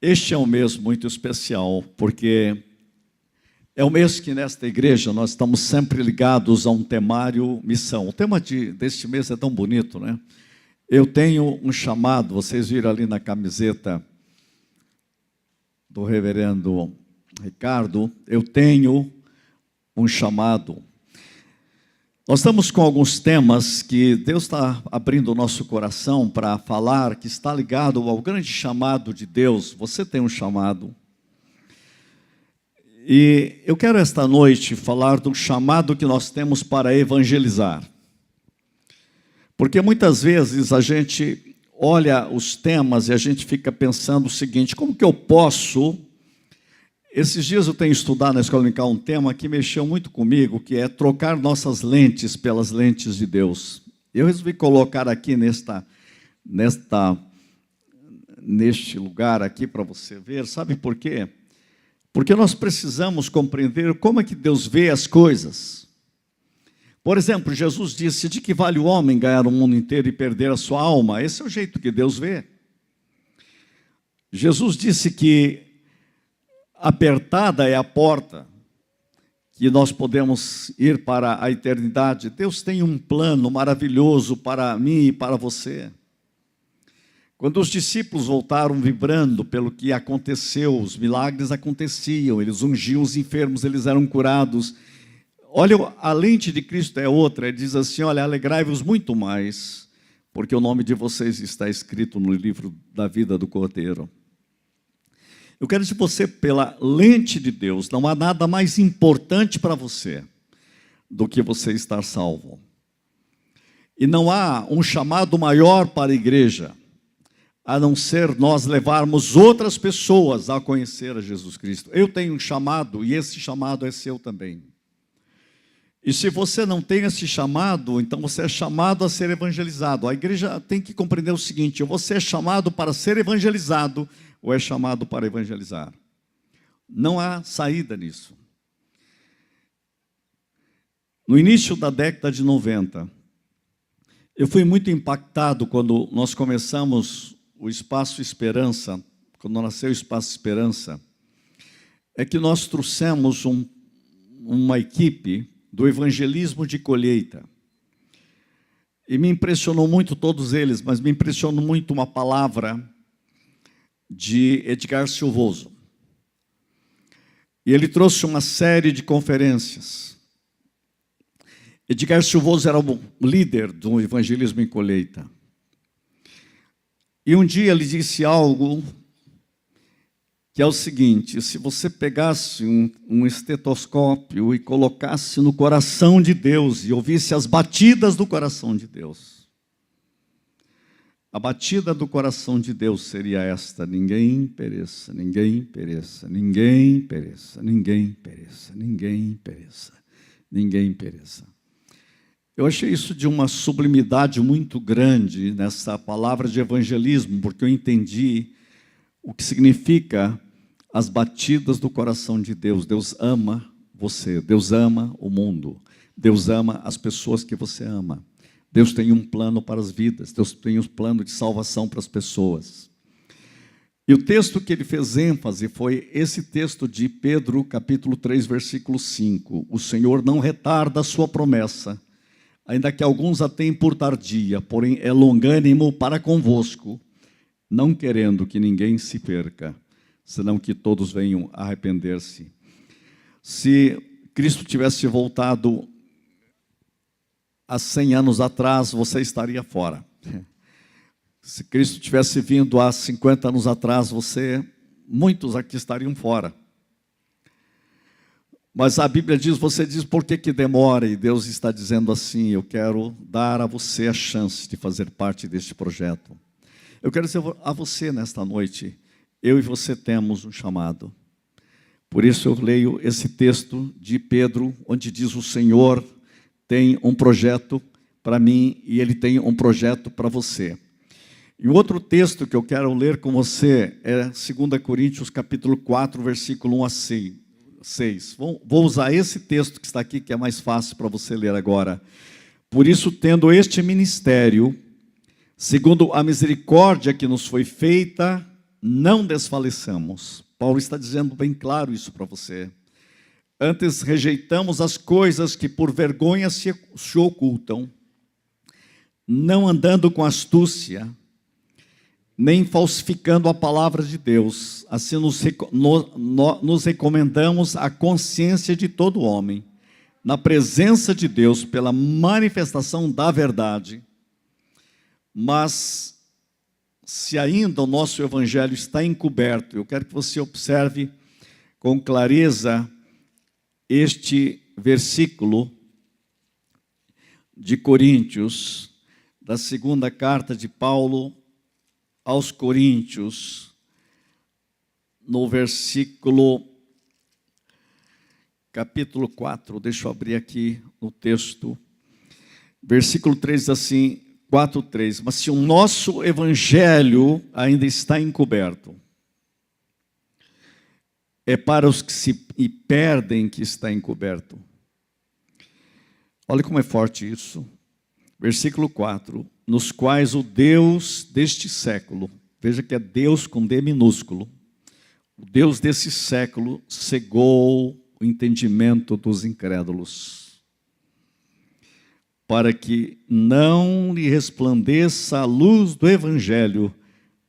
Este é um mês muito especial, porque é um mês que nesta igreja nós estamos sempre ligados a um temário missão. O tema deste mês é tão bonito, né? Eu tenho um chamado, vocês viram ali na camiseta do reverendo Ricardo, eu tenho um chamado. Nós estamos com alguns temas que Deus está abrindo o nosso coração para falar, que está ligado ao grande chamado de Deus. Você tem um chamado. E eu quero esta noite falar do chamado que nós temos para evangelizar. Porque muitas vezes a gente olha os temas e a gente fica pensando o seguinte: como que eu posso... Esses dias eu tenho estudado na Escola Dominical um tema que mexeu muito comigo, que é trocar nossas lentes pelas lentes de Deus. Eu resolvi colocar aqui neste lugar aqui para você ver. Sabe por quê? Porque nós precisamos compreender como é que Deus vê as coisas. Por exemplo, Jesus disse: de que vale o homem ganhar o mundo inteiro e perder a sua alma? Esse é o jeito que Deus vê. Jesus disse que apertada é a porta, que nós podemos ir para a eternidade. Deus tem um plano maravilhoso para mim e para você. Quando os discípulos voltaram vibrando pelo que aconteceu, os milagres aconteciam, eles ungiam os enfermos, eles eram curados. Olha, a lente de Cristo é outra, ele diz assim: olha, alegrai-vos muito mais, porque o nome de vocês está escrito no livro da vida do Cordeiro. Eu quero dizer você, pela lente de Deus, não há nada mais importante para você do que você estar salvo. E não há um chamado maior para a igreja, a não ser nós levarmos outras pessoas a conhecer a Jesus Cristo. Eu tenho um chamado e esse chamado é seu também. E se você não tem esse chamado, então você é chamado a ser evangelizado. A igreja tem que compreender o seguinte: ou você é chamado para ser evangelizado, ou é chamado para evangelizar. Não há saída nisso. No início da década de 90, eu fui muito impactado quando nós começamos o Espaço Esperança, quando nasceu o Espaço Esperança, é que nós trouxemos uma equipe do evangelismo de colheita. E me impressionou muito todos eles, mas me impressionou muito uma palavra de Edgar Silvoso. E ele trouxe uma série de conferências. Edgar Silvoso era o líder do evangelismo em colheita. E um dia ele disse algo que é o seguinte: se você pegasse um estetoscópio e colocasse no coração de Deus e ouvisse as batidas do coração de Deus, a batida do coração de Deus seria esta: ninguém pereça, ninguém pereça, ninguém pereça, ninguém pereça, ninguém pereça, ninguém pereça. Eu achei isso de uma sublimidade muito grande nessa palavra de evangelismo, porque eu entendi o que significa as batidas do coração de Deus. Deus ama você, Deus ama o mundo, Deus ama as pessoas que você ama. Deus tem um plano para as vidas, Deus tem um plano de salvação para as pessoas. E o texto que ele fez ênfase foi esse texto de Pedro, capítulo 3, versículo 5. O Senhor não retarda a sua promessa, ainda que alguns a tenham por tardia, porém é longânimo para convosco, não querendo que ninguém se perca, senão que todos venham a arrepender-se. Se Cristo tivesse voltado há 100 anos atrás, você estaria fora. Se Cristo tivesse vindo há 50 anos atrás, muitos aqui estariam fora. Mas a Bíblia diz, você diz, por que demora? E Deus está dizendo assim: eu quero dar a você a chance de fazer parte deste projeto. Eu quero dizer a você nesta noite, eu e você temos um chamado. Por isso eu leio esse texto de Pedro, onde diz: o Senhor tem um projeto para mim e Ele tem um projeto para você. E o outro texto que eu quero ler com você é 2 Coríntios capítulo 4, versículo 1 a 6. Vou usar esse texto que está aqui, que é mais fácil para você ler agora. Por isso, tendo este ministério, segundo a misericórdia que nos foi feita não desfaleçamos. Paulo está dizendo bem claro isso para você. Antes rejeitamos as coisas que por vergonha se ocultam, não andando com astúcia, nem falsificando a palavra de Deus. Assim nos recomendamos à consciência de todo homem, na presença de Deus, pela manifestação da verdade. Mas, se ainda o nosso evangelho está encoberto, eu quero que você observe com clareza este versículo de Coríntios, da segunda carta de Paulo aos Coríntios, no versículo, capítulo 4, deixa eu abrir aqui no texto, versículo 3 diz assim, 4:3, mas se o nosso evangelho ainda está encoberto, é para os que se perdem que está encoberto. Olha como é forte isso. Versículo 4, nos quais o Deus deste século, veja que é Deus com D minúsculo, o Deus desse século cegou o entendimento dos incrédulos, para que não lhe resplandeça a luz do evangelho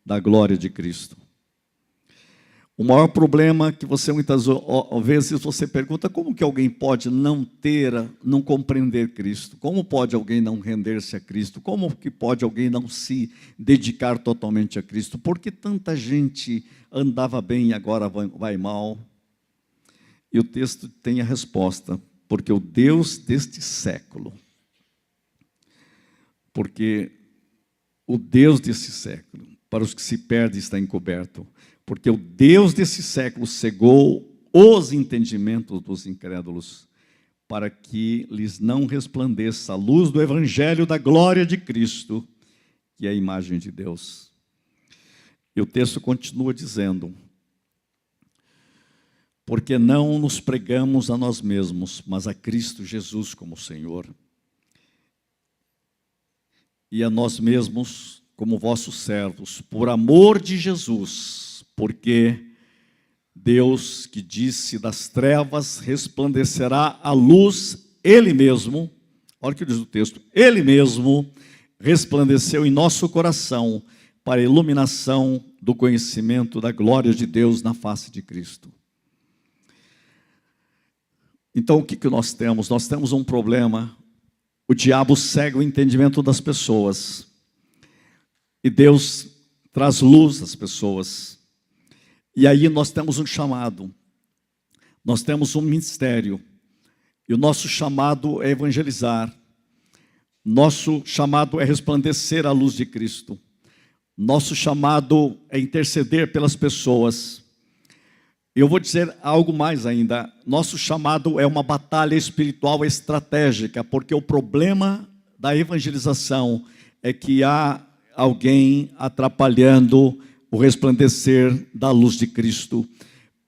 da glória de Cristo. O maior problema que você muitas vezes você pergunta, como que alguém pode não compreender Cristo? Como pode alguém não render-se a Cristo? Como que pode alguém não se dedicar totalmente a Cristo? Por que tanta gente andava bem e agora vai mal? E o texto tem a resposta, porque o Deus deste século, porque o Deus desse século, para os que se perdem está encoberto, porque o Deus desse século cegou os entendimentos dos incrédulos, para que lhes não resplandeça a luz do evangelho da glória de Cristo, que é a imagem de Deus. E o texto continua dizendo, porque não nos pregamos a nós mesmos, mas a Cristo Jesus como Senhor, e a nós mesmos como vossos servos, por amor de Jesus, porque Deus que disse das trevas resplandecerá a luz, Ele mesmo, olha o que diz o texto, Ele mesmo resplandeceu em nosso coração para a iluminação do conhecimento da glória de Deus na face de Cristo. Então o que nós temos? Nós temos um problema, o diabo cega o entendimento das pessoas, e Deus traz luz às pessoas. E aí nós temos um chamado, nós temos um ministério, e o nosso chamado é evangelizar, nosso chamado é resplandecer a luz de Cristo, nosso chamado é interceder pelas pessoas. Eu vou dizer algo mais ainda, nosso chamado é uma batalha espiritual estratégica, porque o problema da evangelização é que há alguém atrapalhando o resplandecer da luz de Cristo.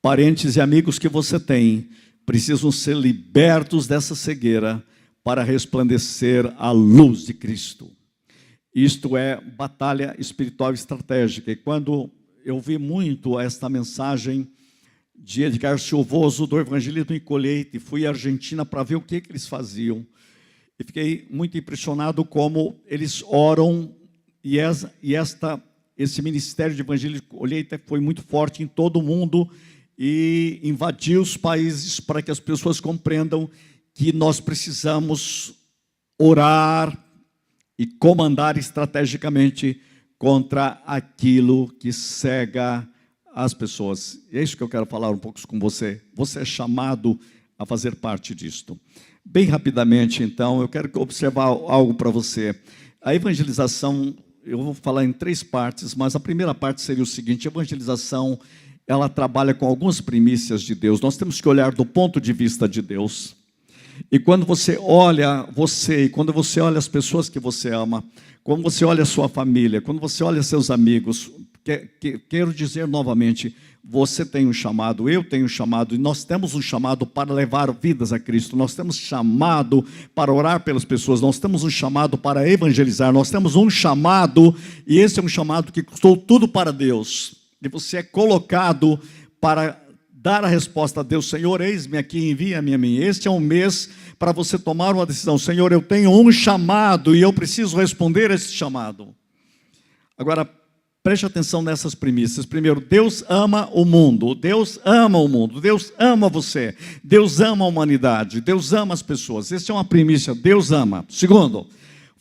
Parentes e amigos que você tem precisam ser libertos dessa cegueira para resplandecer a luz de Cristo. Isto é batalha espiritual estratégica. E quando eu vi muito esta mensagem de Edgar Silvoso do Evangelismo em Colheita, e fui à Argentina para ver o que eles faziam, e fiquei muito impressionado como eles oram, e esse ministério de evangelismo de colheita foi muito forte em todo o mundo e invadiu os países para que as pessoas compreendam que nós precisamos orar e comandar estrategicamente contra aquilo que cega as pessoas. É isso que eu quero falar um pouco com você. Você é chamado a fazer parte disto. Bem rapidamente, então, eu quero observar algo para você. A evangelização, eu vou falar em 3 partes, mas a primeira parte seria o seguinte: a evangelização, ela trabalha com algumas primícias de Deus. Nós temos que olhar do ponto de vista de Deus. E quando você olha você, e quando você olha as pessoas que você ama, quando você olha a sua família, quando você olha seus amigos, quero dizer novamente, você tem um chamado, eu tenho um chamado, e nós temos um chamado para levar vidas a Cristo, nós temos chamado para orar pelas pessoas, nós temos um chamado para evangelizar, nós temos um chamado, e esse é um chamado que custou tudo para Deus. e você é colocado para dar a resposta a Deus: Senhor, eis-me aqui, envia-me a mim. Este é um mês para você tomar uma decisão. Senhor, eu tenho um chamado e eu preciso responder a esse chamado. Agora, preste atenção nessas premissas. Primeiro, Deus ama o mundo. Deus ama o mundo. Deus ama você. Deus ama a humanidade. Deus ama as pessoas. Essa é uma premissa. Deus ama. Segundo,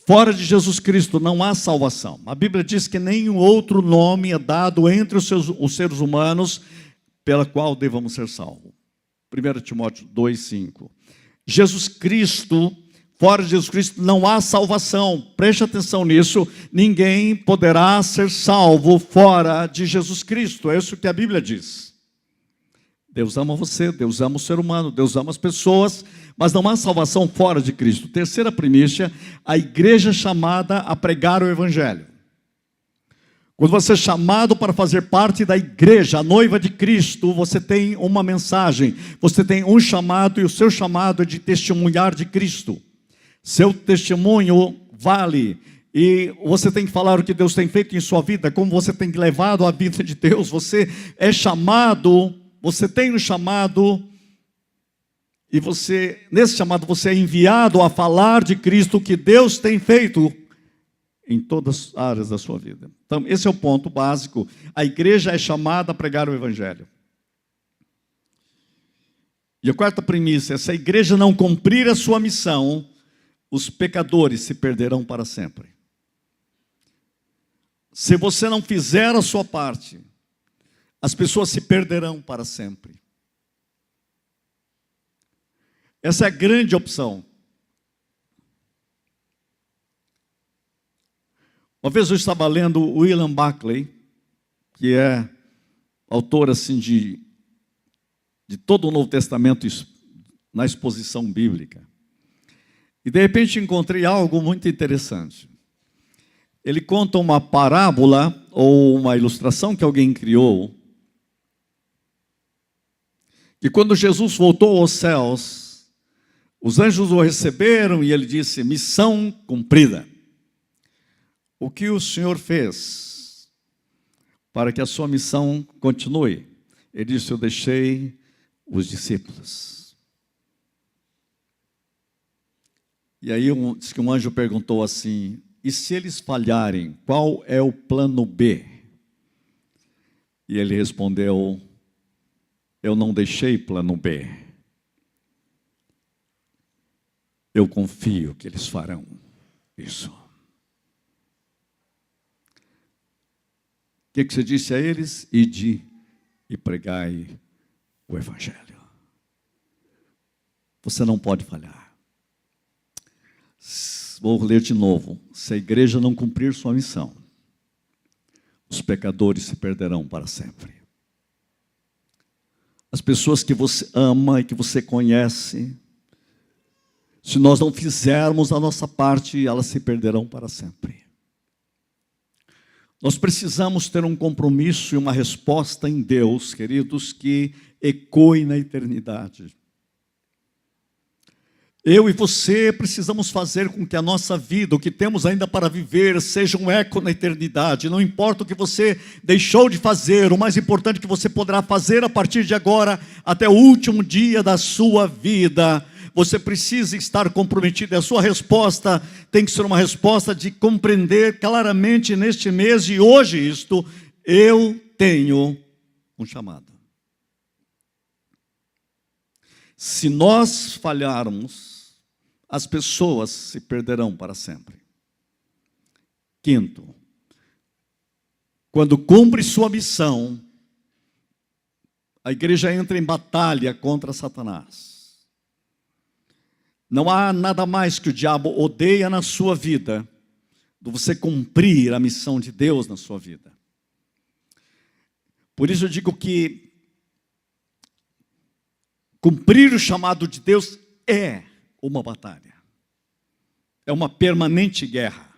fora de Jesus Cristo não há salvação. A Bíblia diz que nenhum outro nome é dado entre os seres humanos pela qual devamos ser salvos. 1 Timóteo 2,5. Jesus Cristo, fora de Jesus Cristo não há salvação. Preste atenção nisso. Ninguém poderá ser salvo fora de Jesus Cristo. É isso que a Bíblia diz. Deus ama você, Deus ama o ser humano, Deus ama as pessoas, mas não há salvação fora de Cristo. Terceira premissa, a igreja é chamada a pregar o Evangelho. Quando você é chamado para fazer parte da igreja, a noiva de Cristo, você tem uma mensagem, você tem um chamado, e o seu chamado é de testemunhar de Cristo. Seu testemunho vale, e você tem que falar o que Deus tem feito em sua vida, como você tem levado a vida de Deus. Você é chamado, você tem um chamado, e nesse chamado você é enviado a falar de Cristo, o que Deus tem feito em todas as áreas da sua vida. Então, esse é o ponto básico. A igreja é chamada a pregar o Evangelho. E a quarta premissa é: se a igreja não cumprir a sua missão, os pecadores se perderão para sempre. Se você não fizer a sua parte, as pessoas se perderão para sempre. Essa é a grande opção. Uma vez eu estava lendo William Buckley, que é autor assim de todo o Novo Testamento na exposição bíblica. E de repente encontrei algo muito interessante. Ele conta uma parábola ou uma ilustração que alguém criou, que quando Jesus voltou aos céus, os anjos o receberam e ele disse: missão cumprida. O que o Senhor fez para que a sua missão continue? Ele disse: eu deixei os discípulos. E aí diz que um anjo perguntou assim: e se eles falharem, qual é o plano B? E ele respondeu: eu não deixei plano B. Eu confio que eles farão isso. O que você disse a eles? Ide e pregai o Evangelho. Você não pode falhar. Vou ler de novo. Se a igreja não cumprir sua missão, os pecadores se perderão para sempre. As pessoas que você ama e que você conhece, se nós não fizermos a nossa parte, elas se perderão para sempre. Nós precisamos ter um compromisso e uma resposta em Deus, queridos, que ecoe na eternidade. Eu e você precisamos fazer com que a nossa vida, o que temos ainda para viver, seja um eco na eternidade. Não importa o que você deixou de fazer, o mais importante é que você poderá fazer a partir de agora, até o último dia da sua vida. Você precisa estar comprometido, e a sua resposta tem que ser uma resposta de compreender claramente neste mês de hoje isto: eu tenho um chamado. Se nós falharmos, as pessoas se perderão para sempre. Quinto, quando cumpre sua missão, a igreja entra em batalha contra Satanás. Não há nada mais que o diabo odeia na sua vida do que você cumprir a missão de Deus na sua vida. Por isso eu digo que cumprir o chamado de Deus é uma batalha. É uma permanente guerra.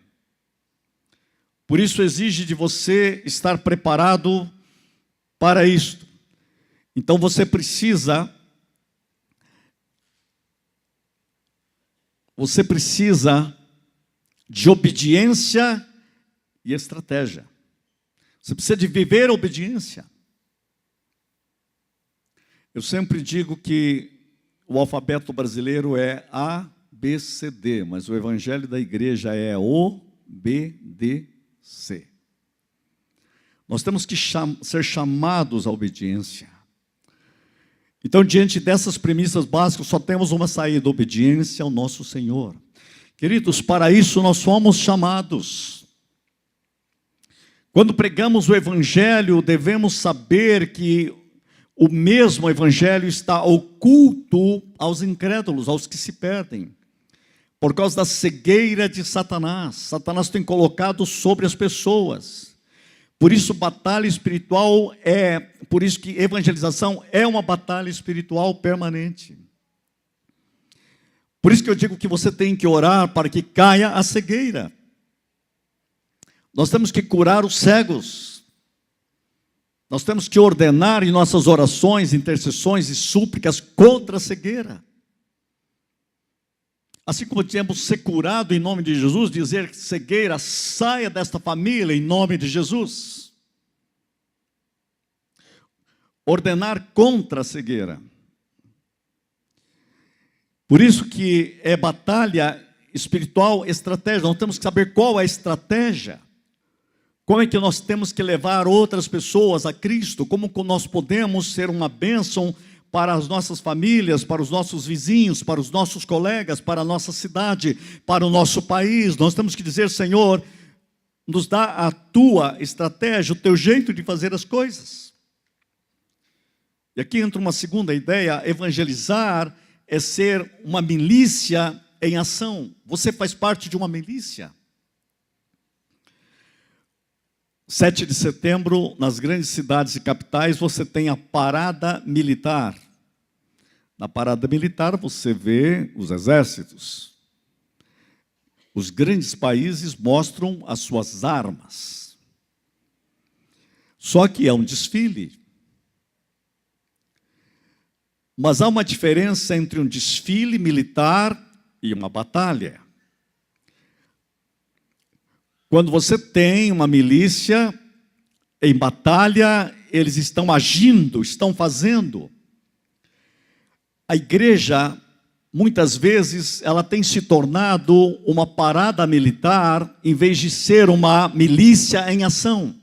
Por isso exige de você estar preparado para isto. Então você precisa de obediência e estratégia. Você precisa de viver a obediência. Eu sempre digo que o alfabeto brasileiro é A, B, C, D, mas o evangelho da igreja é O, B, D, C. Nós temos que ser chamados à obediência. Então, diante dessas premissas básicas, só temos uma saída: obediência ao nosso Senhor. Queridos, para isso nós fomos chamados. Quando pregamos o Evangelho, devemos saber que o mesmo Evangelho está oculto aos incrédulos, aos que se perdem, por causa da cegueira de Satanás. Satanás tem colocado sobre as pessoas. Por isso, batalha espiritual por isso que evangelização é uma batalha espiritual permanente. Por isso que eu digo que você tem que orar para que caia a cegueira. Nós temos que curar os cegos. Nós temos que ordenar em nossas orações, intercessões e súplicas contra a cegueira. Assim como temos ser curado em nome de Jesus, dizer cegueira, saia desta família em nome de Jesus. Ordenar contra a cegueira. Por isso que é batalha espiritual estratégica. Nós temos que saber qual é a estratégia. Como é que nós temos que levar outras pessoas a Cristo? Como nós podemos ser uma bênção para as nossas famílias, para os nossos vizinhos, para os nossos colegas, para a nossa cidade, para o nosso país? Nós temos que dizer: Senhor, nos dá a tua estratégia, o teu jeito de fazer as coisas. E aqui entra uma segunda ideia: evangelizar é ser uma milícia em ação. Você faz parte de uma milícia. 7 de setembro, nas grandes cidades e capitais, você tem a parada militar. Na parada militar você vê os exércitos. Os grandes países mostram as suas armas. Só que é um desfile. Mas há uma diferença entre um desfile militar e uma batalha. Quando você tem uma milícia em batalha, eles estão agindo, estão fazendo. A igreja, muitas vezes, ela tem se tornado uma parada militar, em vez de ser uma milícia em ação.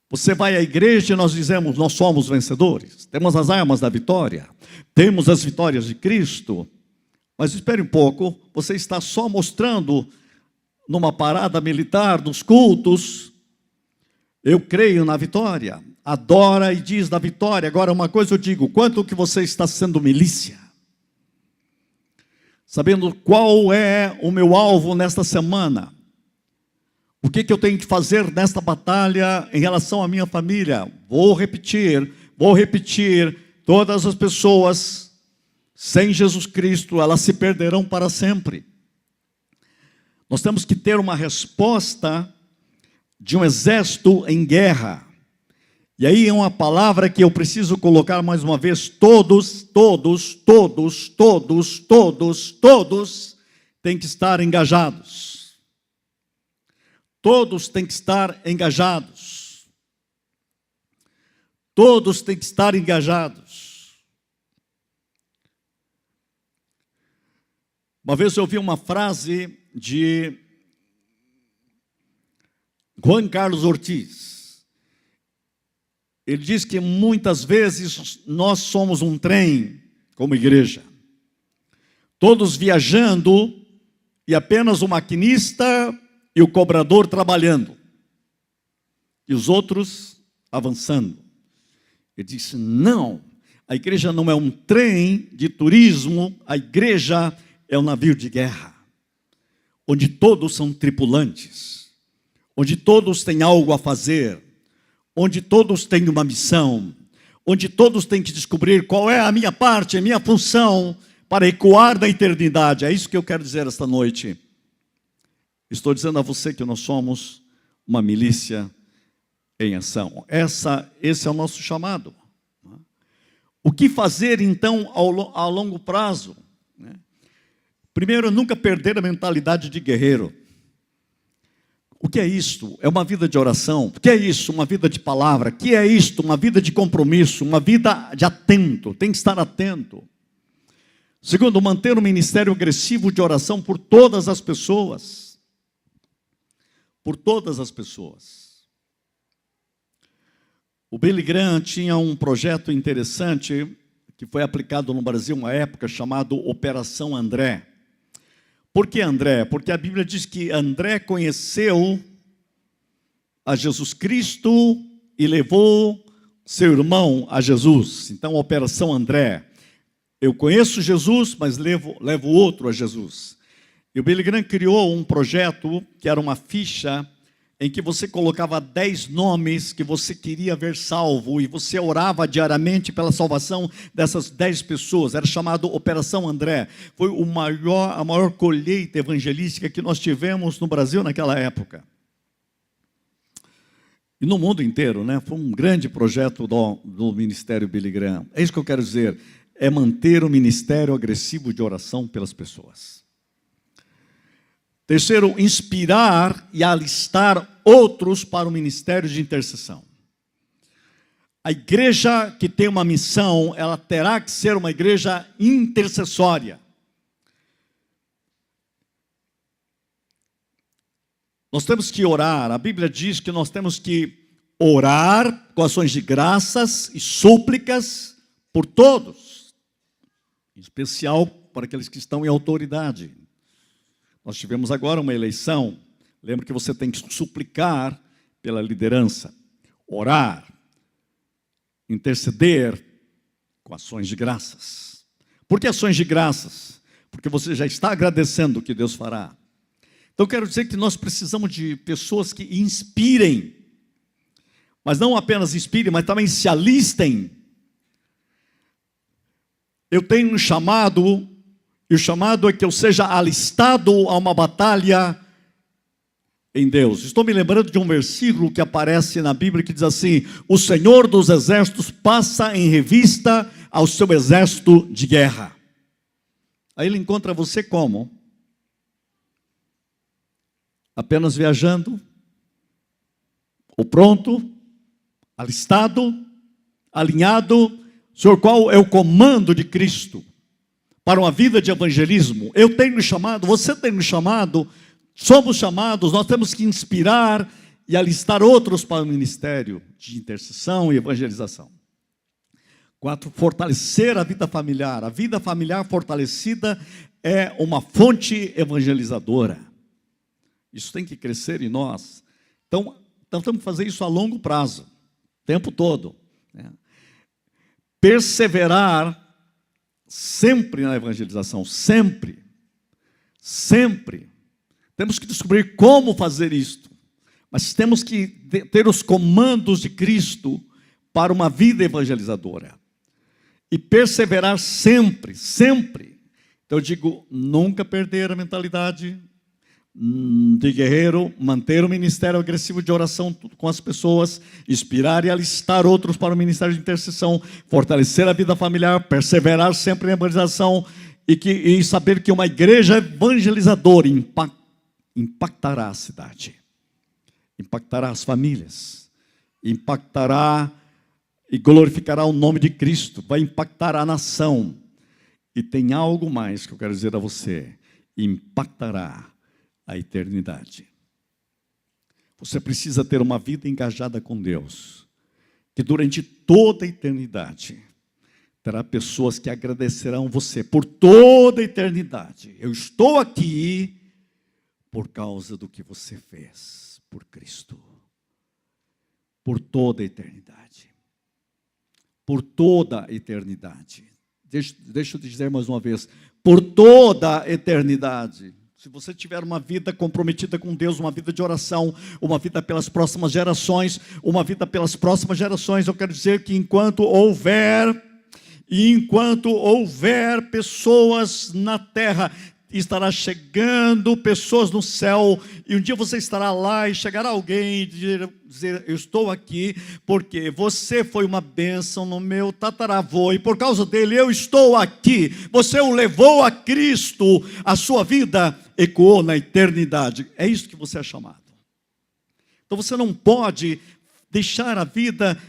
Você vai à igreja e nós dizemos: nós somos vencedores, temos as armas da vitória, temos as vitórias de Cristo. Mas espere um pouco, você está só mostrando numa parada militar, nos cultos: eu creio na vitória, adora e diz da vitória. Agora, uma coisa eu digo: quanto que você está sendo milícia? Sabendo qual é o meu alvo nesta semana? O que eu tenho que fazer nesta batalha em relação à minha família? Vou repetir, todas as pessoas sem Jesus Cristo, elas se perderão para sempre. Nós temos que ter uma resposta de um exército em guerra. E aí é uma palavra que eu preciso colocar mais uma vez: todos têm que estar engajados. Todos têm que estar engajados. Todos têm que estar engajados. Uma vez eu ouvi uma frase de Juan Carlos Ortiz. Ele diz que muitas vezes nós somos um trem, como igreja, todos viajando e apenas o maquinista e o cobrador trabalhando, e os outros avançando. Ele disse: não, a igreja não é um trem de turismo, a igreja é um navio de guerra, onde todos são tripulantes, onde todos têm algo a fazer, onde todos têm uma missão, onde todos têm que descobrir qual é a minha parte, a minha função, para ecoar na eternidade. É isso que eu quero dizer esta noite. Estou dizendo a você que nós somos uma milícia em ação. Esse é o nosso chamado. O que fazer então ao longo prazo? Primeiro, nunca perder a mentalidade de guerreiro. O que é isto? É uma vida de oração. O que é isso? Uma vida de palavra. O que é isto? Uma vida de compromisso, uma vida de atento. Tem que estar atento. Segundo, manter um ministério agressivo de oração por todas as pessoas. Por todas as pessoas. O Billy Graham tinha um projeto interessante que foi aplicado no Brasil uma época chamado Operação André. Por que André? Porque a Bíblia diz que André conheceu a Jesus Cristo e levou seu irmão a Jesus. Então, Operação André. Eu conheço Jesus, mas levo o outro a Jesus. E o Billy Graham criou um projeto que era uma ficha em que você colocava 10 nomes que você queria ver salvo e você orava diariamente pela salvação dessas 10 pessoas. Era chamado Operação André. Foi a maior colheita evangelística que nós tivemos no Brasil naquela época. E no mundo inteiro, né? Foi um grande projeto do Ministério Billy Graham. É isso que eu quero dizer, é manter o ministério agressivo de oração pelas pessoas. Terceiro, inspirar e alistar outros para o ministério de intercessão. A igreja que tem uma missão, ela terá que ser uma igreja intercessória. Nós temos que orar, a Bíblia diz que nós temos que orar com ações de graças e súplicas por todos, em especial para aqueles que estão em autoridade. Nós tivemos agora uma eleição. Lembra que você tem que suplicar pela liderança, orar, interceder com ações de graças. Por que ações de graças? Porque você já está agradecendo o que Deus fará. Então, quero dizer que nós precisamos de pessoas que inspirem, mas não apenas inspirem, mas também se alistem. Eu tenho um chamado, e o chamado é que eu seja alistado a uma batalha em Deus. Estou me lembrando de um versículo que aparece na Bíblia que diz assim: o Senhor dos exércitos passa em revista ao seu exército de guerra. Aí ele encontra você como? Apenas viajando? Ou pronto? Alistado? Alinhado? Senhor, qual é o comando de Cristo para uma vida de evangelismo? Eu tenho chamado, você tem chamado, somos chamados, nós temos que inspirar e alistar outros para o ministério de intercessão e evangelização. 4, fortalecer a vida familiar. A vida familiar fortalecida é uma fonte evangelizadora. Isso tem que crescer em nós. Então temos que fazer isso a longo prazo, o tempo todo, né? Perseverar sempre na evangelização, sempre. Temos que descobrir como fazer isto, mas temos que ter os comandos de Cristo para uma vida evangelizadora. E perseverar sempre. Então eu digo, nunca perder a mentalidade de guerreiro, manter o ministério agressivo de oração com as pessoas, inspirar e alistar outros para o ministério de intercessão, fortalecer a vida familiar, perseverar sempre na evangelização e saber que uma igreja evangelizadora impactará a cidade, impactará as famílias, impactará e glorificará o nome de Cristo, vai impactar a nação. E tem algo mais que eu quero dizer a você: impactará a eternidade. Você precisa ter uma vida engajada com Deus, que durante toda a eternidade terá pessoas que agradecerão você por toda a eternidade. Eu estou aqui por causa do que você fez por Cristo. Por toda a eternidade. Por toda a eternidade. Deixa eu te dizer mais uma vez, por toda a eternidade. Se você tiver uma vida comprometida com Deus, uma vida de oração, uma vida pelas próximas gerações, eu quero dizer que enquanto houver pessoas na terra, estará chegando pessoas no céu, e um dia você estará lá e chegará alguém e dizer: eu estou aqui porque você foi uma bênção no meu tataravô, e por causa dele eu estou aqui. Você o levou a Cristo, a sua vida ecoou na eternidade. É isso que você é chamado. Então você não pode deixar a vida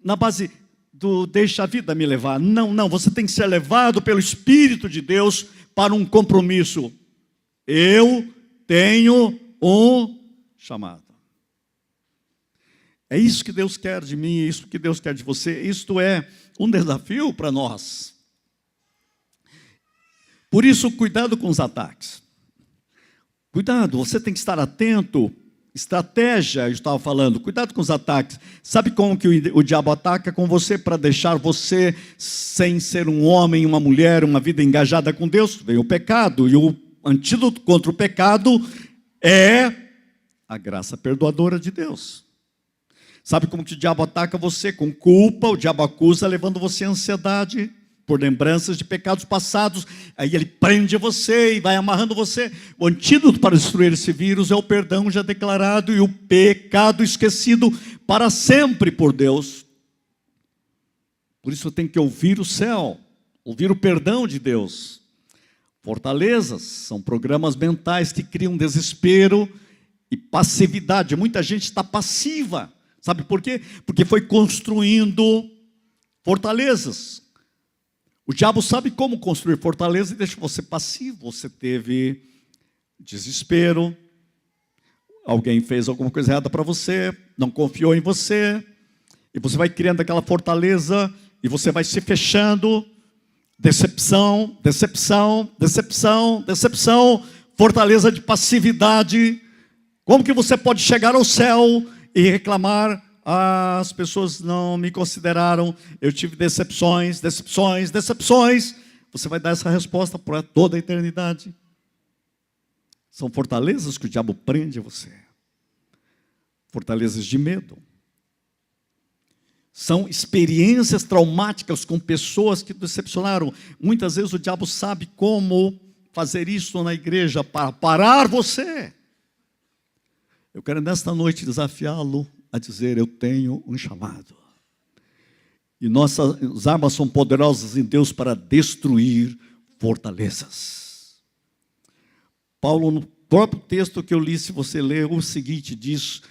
na base do deixa a vida me levar. Não, não, você tem que ser levado pelo Espírito de Deus para um compromisso. Eu tenho um chamado. É isso que Deus quer de mim, é isso que Deus quer de você. Isto é um desafio para nós. Por isso, cuidado com os ataques. Cuidado, você tem que estar atento. Estratégia, eu estava falando, cuidado com os ataques. Sabe como que o diabo ataca com você para deixar você sem ser um homem, uma mulher, uma vida engajada com Deus? Vem o pecado, e o antídoto contra o pecado é a graça perdoadora de Deus. Sabe como que o diabo ataca você? Com culpa, o diabo acusa, levando você à ansiedade, por lembranças de pecados passados. Aí ele prende você e vai amarrando você. O antídoto para destruir esse vírus é o perdão já declarado e o pecado esquecido para sempre por Deus. Por isso tem que ouvir o céu, ouvir o perdão de Deus. Fortalezas são programas mentais que criam desespero e passividade. Muita gente está passiva. Sabe por quê? Porque foi construindo fortalezas. O diabo sabe como construir fortaleza e deixa você passivo. Você teve desespero, alguém fez alguma coisa errada para você, não confiou em você, e você vai criando aquela fortaleza, e você vai se fechando, decepção, decepção, decepção, decepção, fortaleza de passividade. Como que você pode chegar ao céu e reclamar: as pessoas não me consideraram, eu tive decepções, decepções, decepções? Você vai dar essa resposta por toda a eternidade. São fortalezas que o diabo prende você. Fortalezas de medo. São experiências traumáticas com pessoas que decepcionaram. Muitas vezes o diabo sabe como fazer isso na igreja para parar você. Eu quero nesta noite desafiá-lo a dizer: eu tenho um chamado. E nossas armas são poderosas em Deus para destruir fortalezas. Paulo, no próprio texto que eu li, se você ler, o seguinte diz: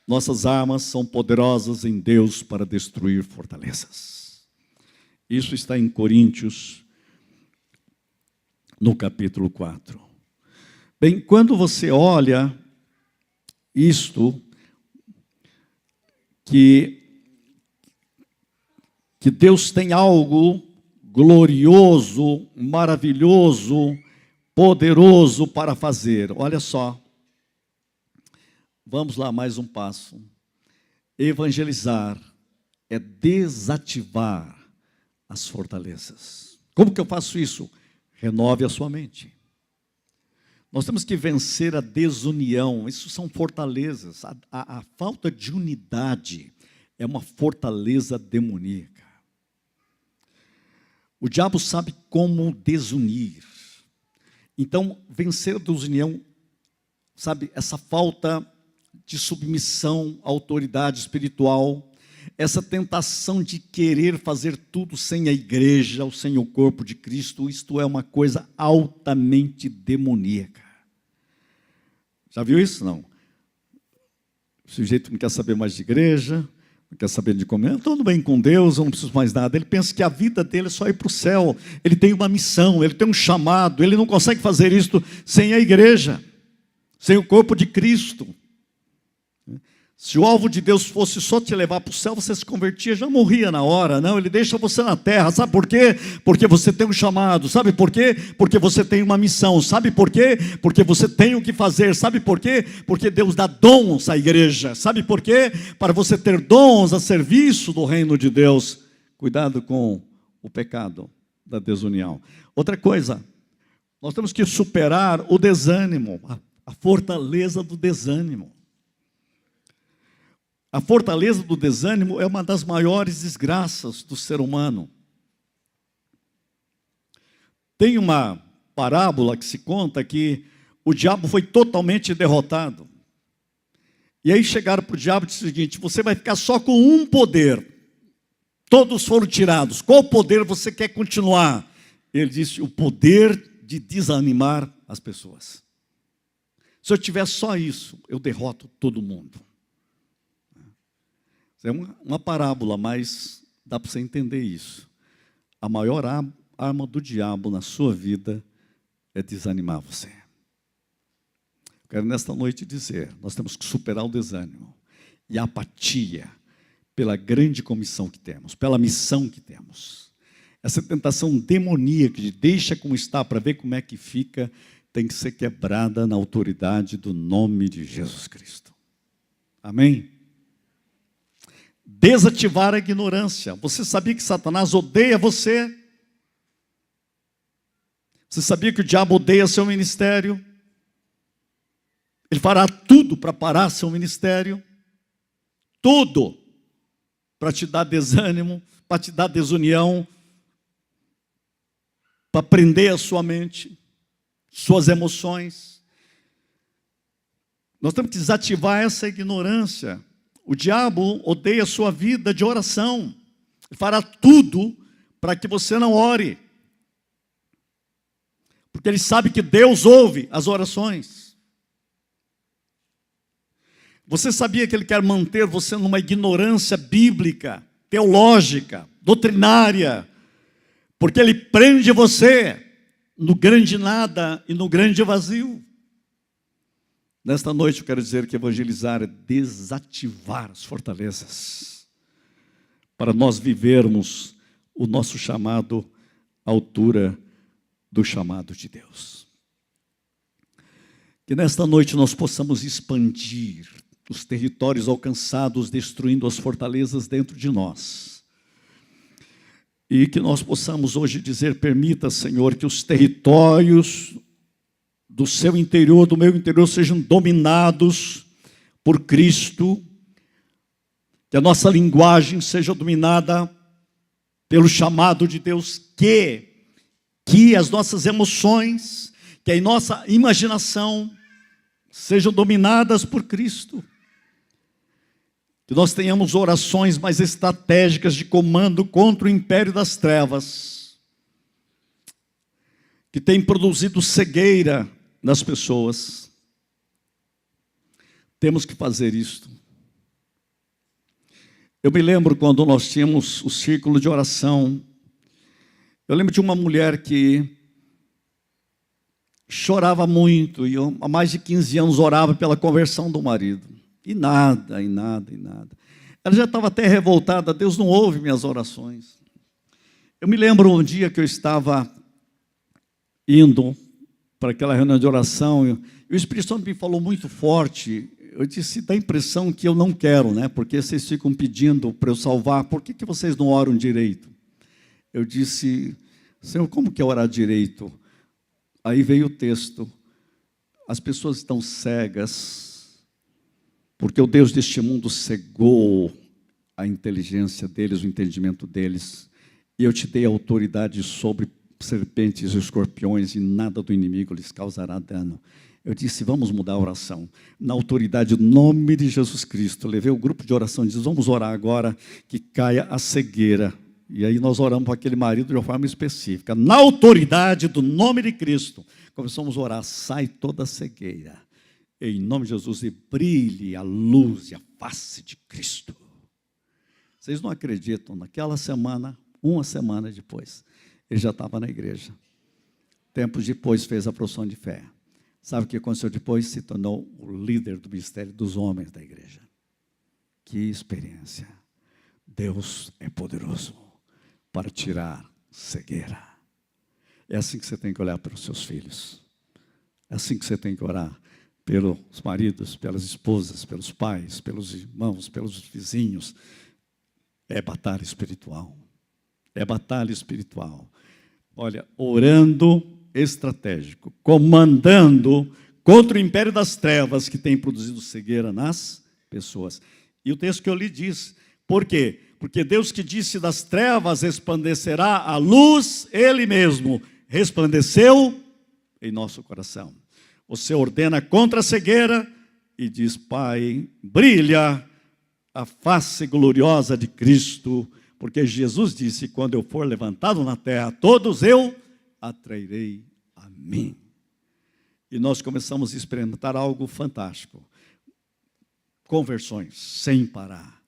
nossas armas são poderosas em Deus para destruir fortalezas. Isso está em Coríntios, no capítulo 4. Bem, quando você olha isto, que Deus tem algo glorioso, maravilhoso, poderoso para fazer. Olha só, vamos lá, mais um passo. Evangelizar é desativar as fortalezas. Como que eu faço isso? Renove a sua mente. Nós temos que vencer a desunião. Isso são fortalezas. A falta de unidade é uma fortaleza demoníaca. O diabo sabe como desunir. Então, vencer a desunião, sabe, essa falta de submissão à autoridade espiritual, essa tentação de querer fazer tudo sem a igreja, ou sem o corpo de Cristo, isto é uma coisa altamente demoníaca. Já viu isso? Não. O sujeito não quer saber mais de igreja, não quer saber de comer, tudo bem com Deus, eu não preciso mais nada. Ele pensa que a vida dele é só ir para o céu, ele tem uma missão, ele tem um chamado, ele não consegue fazer isso sem a igreja, sem o corpo de Cristo. Se o alvo de Deus fosse só te levar para o céu, você se convertia, já morria na hora. Não, ele deixa você na terra. Sabe por quê? Porque você tem um chamado. Sabe por quê? Porque você tem uma missão. Sabe por quê? Porque você tem o que fazer. Sabe por quê? Porque Deus dá dons à igreja. Sabe por quê? Para você ter dons a serviço do reino de Deus. Cuidado com o pecado da desunião. Outra coisa, nós temos que superar o desânimo, a fortaleza do desânimo. A fortaleza do desânimo é uma das maiores desgraças do ser humano. Tem uma parábola que se conta que o diabo foi totalmente derrotado. E aí chegaram para o diabo e disseram o seguinte: você vai ficar só com um poder. Todos foram tirados. Qual poder você quer continuar? Ele disse: o poder de desanimar as pessoas. Se eu tiver só isso, eu derroto todo mundo. É uma parábola, mas dá para você entender isso. A maior arma do diabo na sua vida é desanimar você. Eu quero nesta noite dizer, nós temos que superar o desânimo e a apatia pela grande comissão que temos, pela missão que temos. Essa tentação demoníaca de deixa como está para ver como é que fica, tem que ser quebrada na autoridade do nome de Jesus Cristo. Amém? Desativar a ignorância. Você sabia que Satanás odeia você? Você sabia que o diabo odeia seu ministério? Ele fará tudo para parar seu ministério. Tudo. Para te dar desânimo, para te dar desunião, para prender a sua mente, suas emoções. Nós temos que desativar essa ignorância. O diabo odeia a sua vida de oração. Ele fará tudo para que você não ore. Porque ele sabe que Deus ouve as orações. Você sabia que ele quer manter você numa ignorância bíblica, teológica, doutrinária, porque ele prende você no grande nada e no grande vazio. Nesta noite eu quero dizer que evangelizar é desativar as fortalezas, para nós vivermos o nosso chamado à altura do chamado de Deus. Que nesta noite nós possamos expandir os territórios alcançados, destruindo as fortalezas dentro de nós. E que nós possamos hoje dizer, permita, Senhor, que os territórios do seu interior, do meu interior, sejam dominados por Cristo, que a nossa linguagem seja dominada pelo chamado de Deus, que as nossas emoções, que a nossa imaginação sejam dominadas por Cristo. Que nós tenhamos orações mais estratégicas de comando contra o império das trevas, que tem produzido cegueira nas pessoas. Temos que fazer isto. Eu me lembro quando nós tínhamos o círculo de oração. Eu lembro de uma mulher que chorava muito, e há mais de 15 anos orava pela conversão do marido. E nada. Ela já estava até revoltada, Deus não ouve minhas orações. Eu me lembro um dia que eu estava indo para aquela reunião de oração, e o Espírito Santo me falou muito forte. Eu disse, dá a impressão que eu não quero, né? Porque vocês ficam pedindo para eu salvar, por que vocês não oram direito? Eu disse, Senhor, como que é orar direito? Aí veio o texto, as pessoas estão cegas, porque o Deus deste mundo cegou a inteligência deles, o entendimento deles, e eu te dei autoridade sobre serpentes e escorpiões, e nada do inimigo lhes causará dano. Eu disse, vamos mudar a oração. Na autoridade do nome de Jesus Cristo, levei o grupo de oração e disse, vamos orar agora que caia a cegueira. E aí nós oramos para aquele marido de uma forma específica. Na autoridade do nome de Cristo, começamos a orar, sai toda a cegueira. Em nome de Jesus, e brilhe a luz e a face de Cristo. Vocês não acreditam, naquela semana, uma semana depois, ele já estava na igreja. Tempos depois fez a profissão de fé. Sabe o que aconteceu depois? Se tornou o líder do ministério dos homens da igreja. Que experiência. Deus é poderoso para tirar cegueira. É assim que você tem que olhar para os seus filhos. É assim que você tem que orar pelos maridos, pelas esposas, pelos pais, pelos irmãos, pelos vizinhos. É batalha espiritual. É batalha espiritual. Olha, orando estratégico, comandando contra o império das trevas que tem produzido cegueira nas pessoas. E o texto que eu li diz, por quê? Porque Deus que disse das trevas resplandecerá a luz, Ele mesmo resplandeceu em nosso coração. Você ordena contra a cegueira e diz, Pai, brilha a face gloriosa de Cristo, porque Jesus disse, quando eu for levantado na terra, todos eu atrairei a mim. e nós começamos a experimentar algo fantástico. Conversões, sem parar,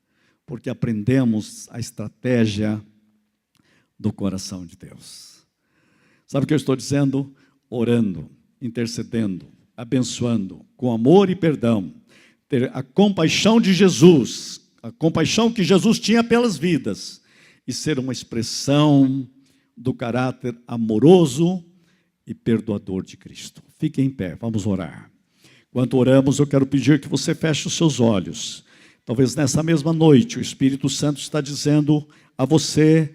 porque aprendemos a estratégia do coração de Deus. Sabe o que eu estou dizendo? Orando, intercedendo, abençoando, com amor e perdão, ter a compaixão de Jesus, a compaixão que Jesus tinha pelas vidas, e ser uma expressão do caráter amoroso e perdoador de Cristo. Fique em pé, vamos orar. Enquanto oramos, eu quero pedir que você feche os seus olhos. Talvez nessa mesma noite o Espírito Santo está dizendo a você: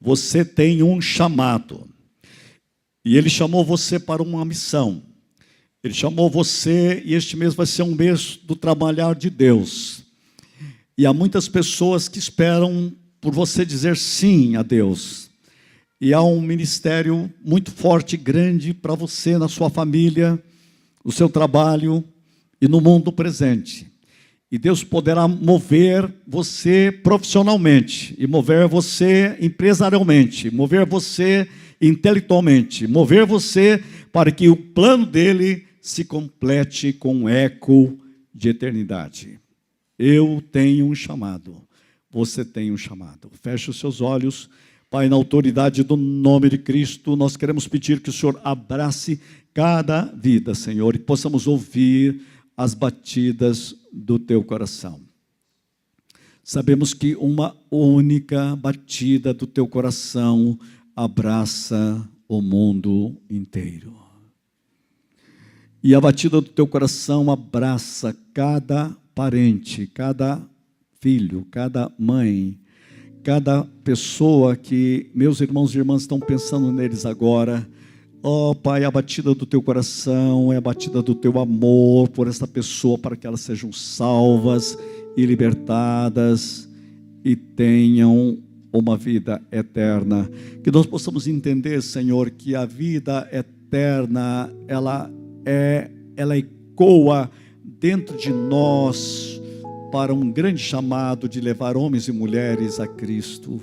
você tem um chamado. E Ele chamou você para uma missão. Ele chamou você, e este mês vai ser um mês do trabalhar de Deus. E há muitas pessoas que esperam por você dizer sim a Deus. E há um ministério muito forte e grande para você, na sua família, no seu trabalho e no mundo presente. E Deus poderá mover você profissionalmente, e mover você empresarialmente, mover você intelectualmente, mover você para que o plano dele se complete com um eco de eternidade. Eu tenho um chamado, você tem um chamado. Feche os seus olhos. Pai, na autoridade do nome de Cristo, nós queremos pedir que o Senhor abrace cada vida, Senhor, e possamos ouvir as batidas do teu coração. Sabemos que uma única batida do teu coração abraça o mundo inteiro. E a batida do teu coração abraça cada parente, cada filho, cada mãe, cada pessoa que meus irmãos e irmãs estão pensando neles agora. Oh, Pai, a batida do teu coração é a batida do teu amor por esta pessoa, para que elas sejam salvas e libertadas e tenham uma vida eterna. Que nós possamos entender, Senhor, que a vida eterna, ela ecoa dentro de nós para um grande chamado de levar homens e mulheres a Cristo.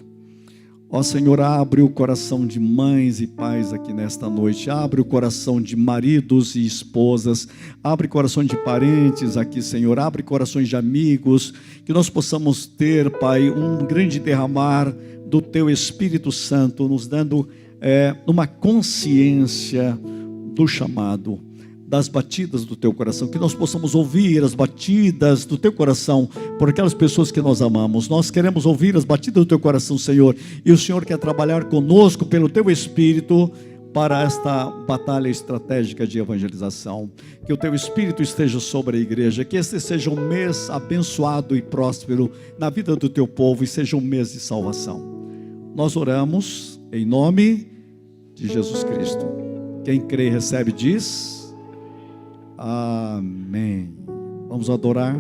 Ó Senhor, abre o coração de mães e pais aqui nesta noite, abre o coração de maridos e esposas, abre o coração de parentes aqui, Senhor, abre corações de amigos, que nós possamos ter, Pai, um grande derramar do Teu Espírito Santo, nos dando uma consciência do chamado, das batidas do Teu coração, que nós possamos ouvir as batidas do Teu coração por aquelas pessoas que nós amamos. Nós queremos ouvir as batidas do Teu coração, Senhor, e o Senhor quer trabalhar conosco pelo Teu Espírito para esta batalha estratégica de evangelização. Que o Teu Espírito esteja sobre a igreja, que este seja um mês abençoado e próspero na vida do Teu povo e seja um mês de salvação. Nós oramos em nome de Jesus Cristo. Quem crê e recebe diz... Amém. Vamos adorar.